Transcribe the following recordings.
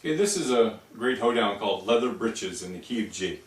Okay, this is a great hoedown called Leather Britches in the key of G.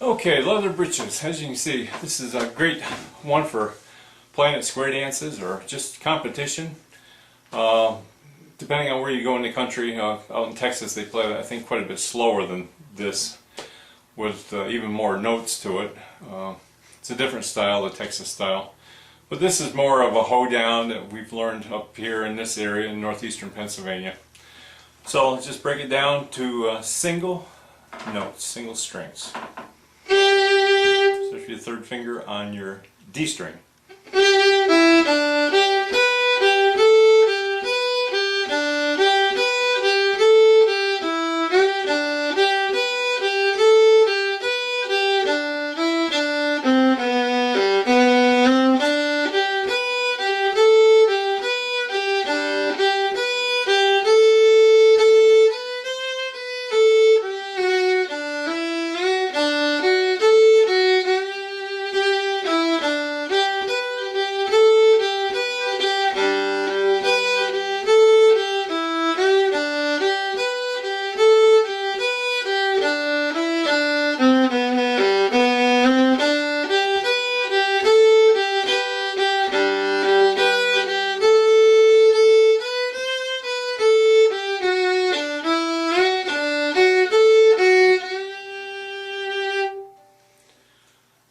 Okay, Leather Britches. As you can see, this is a great one for playing at square dances or just competition. Depending on where you go in the country, out in Texas they play, I think, quite a bit slower than this, with even more notes to it. It's a different style, the Texas style. But this is more of a hoedown that we've learned up here in this area in northeastern Pennsylvania. So let's just break it down to single notes, single strings. So if your third finger on your D string.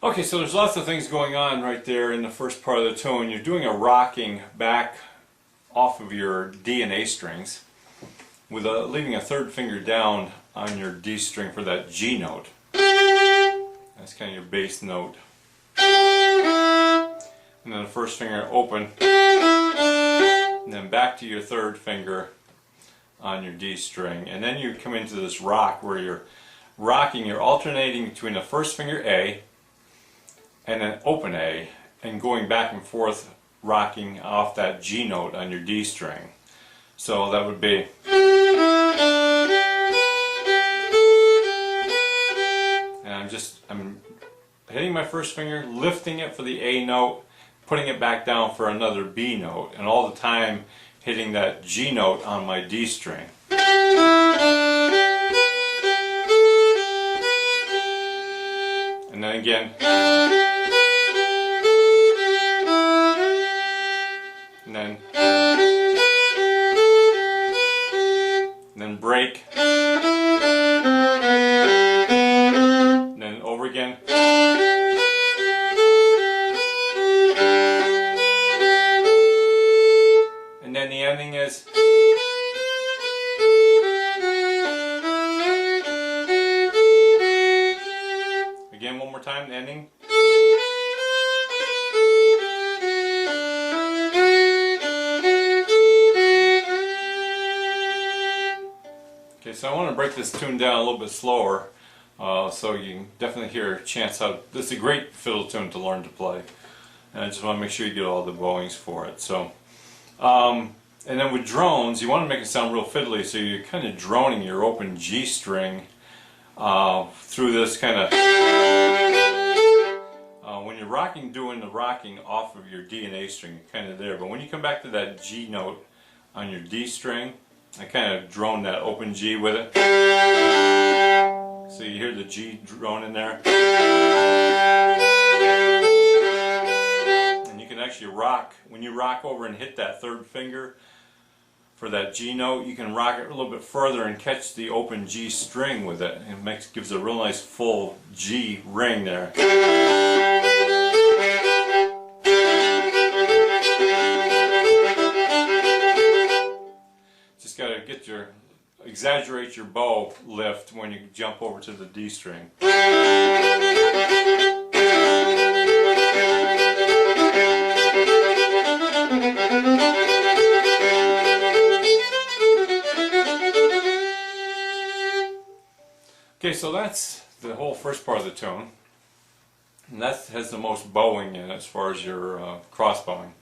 Okay, so there's lots of things going on right there in the first part of the tune. You're doing a rocking back off of your D and A strings, with leaving a third finger down on your D string for that G note. That's kind of your bass note. And then the first finger open, and then back to your third finger on your D string. And then you come into this rock where you're rocking, you're alternating between the first finger A and then open A, and going back and forth rocking off that G note on your D string. So that would be, and I'm hitting my first finger, lifting it for the A note, putting it back down for another B note, and all the time hitting that G note on my D string. And then again, and then break, and then over again, and then the ending is, again one more time, the ending. Okay, so I want to break this tune down a little bit slower, so you can definitely hear a chance how this is a great fiddle tune to learn to play. And I just want to make sure you get all the bowings for it. So, and then with drones, you want to make it sound real fiddly, so you're kind of droning your open G string through this kind of. When you're rocking, doing the rocking off of your D and A string, you're kind of there. But when you come back to that G note on your D string, I kind of drone that open G with it. So you hear the G drone in there. And you can actually rock, when you rock over and hit that third finger for that G note, you can rock it a little bit further and catch the open G string with it. It gives a real nice full G ring there. Just got to exaggerate your bow lift when you jump over to the D string. Okay, so that's the whole first part of the tune, and that has the most bowing in it as far as your cross bowing.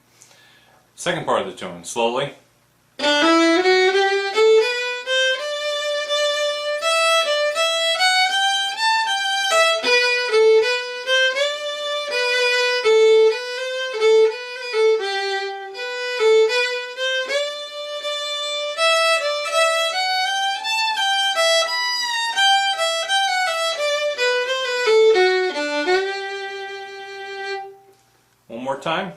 Second part of the tune, slowly. One more time.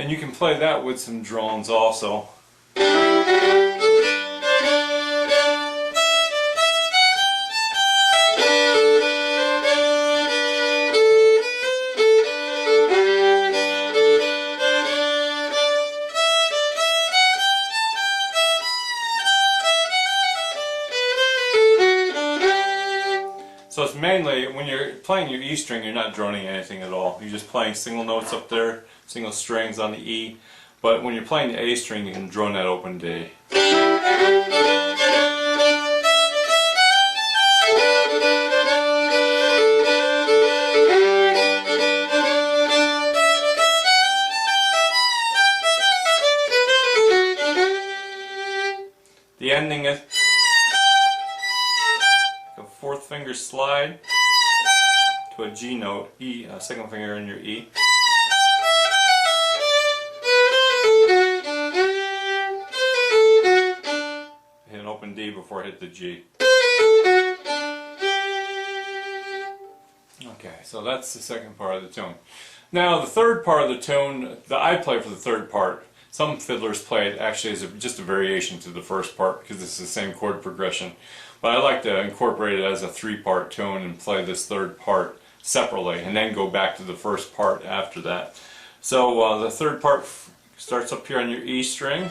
And you can play that with some drones also. So it's mainly, when you're playing your E string, you're not droning anything at all. You're just playing single notes up there, single strings on the E. But when you're playing the A string, you can drone that open D. The ending is a fourth finger slide to a G note, E, second finger in your E. Hit an open D before I hit the G. Okay, so that's the second part of the tune. Now the third part of the tune that I play for the third part, some fiddlers play it actually as just a variation to the first part because it's the same chord progression. But I like to incorporate it as a three-part tune and play this third part separately and then go back to the first part after that. So the third part starts up here on your E string.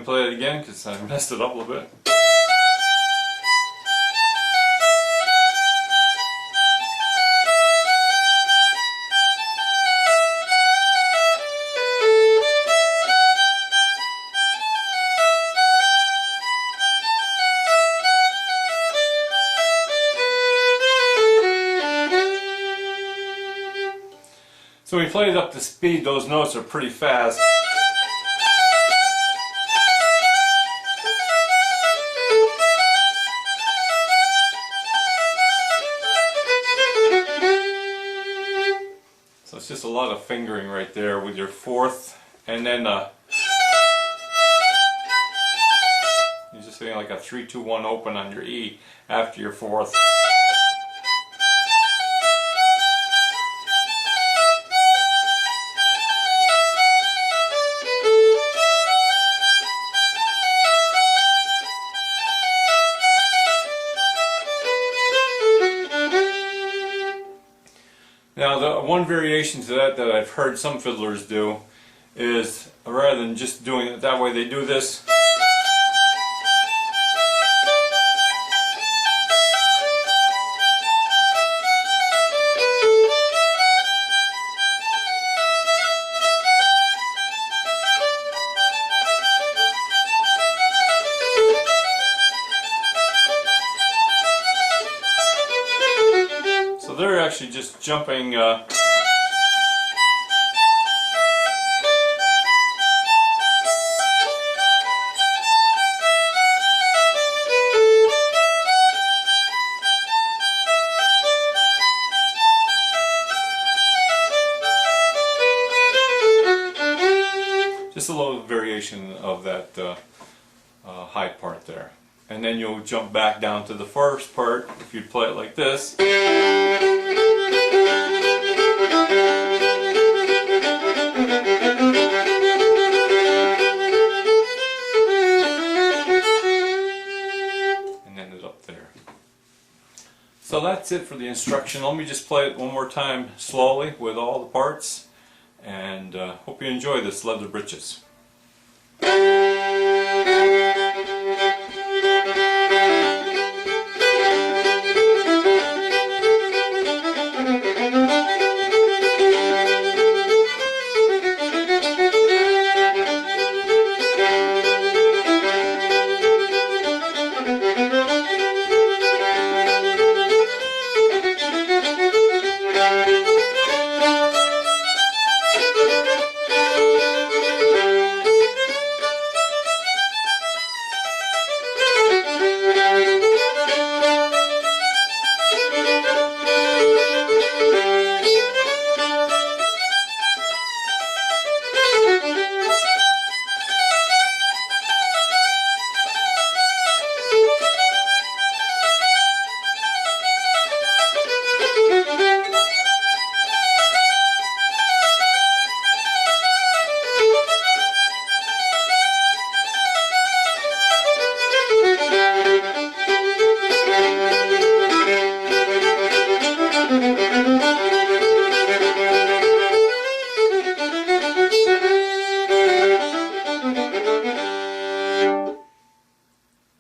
Play it again because I messed it up a little bit. So when we play it up to speed, those notes are pretty fast. So it's just a lot of fingering right there with your fourth, and then you're just hitting like a 3-2-1 open on your E after your fourth. Now the one variation to that I've heard some fiddlers do is, rather than just doing it that way, they do this. jumping just a little variation of that high part there. And then you'll jump back down to the first part if you play it like this. And end it up there. So that's it for the instruction. Let me just play it one more time slowly with all the parts. And hope you enjoy this Leather Britches.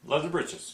Leather Britches.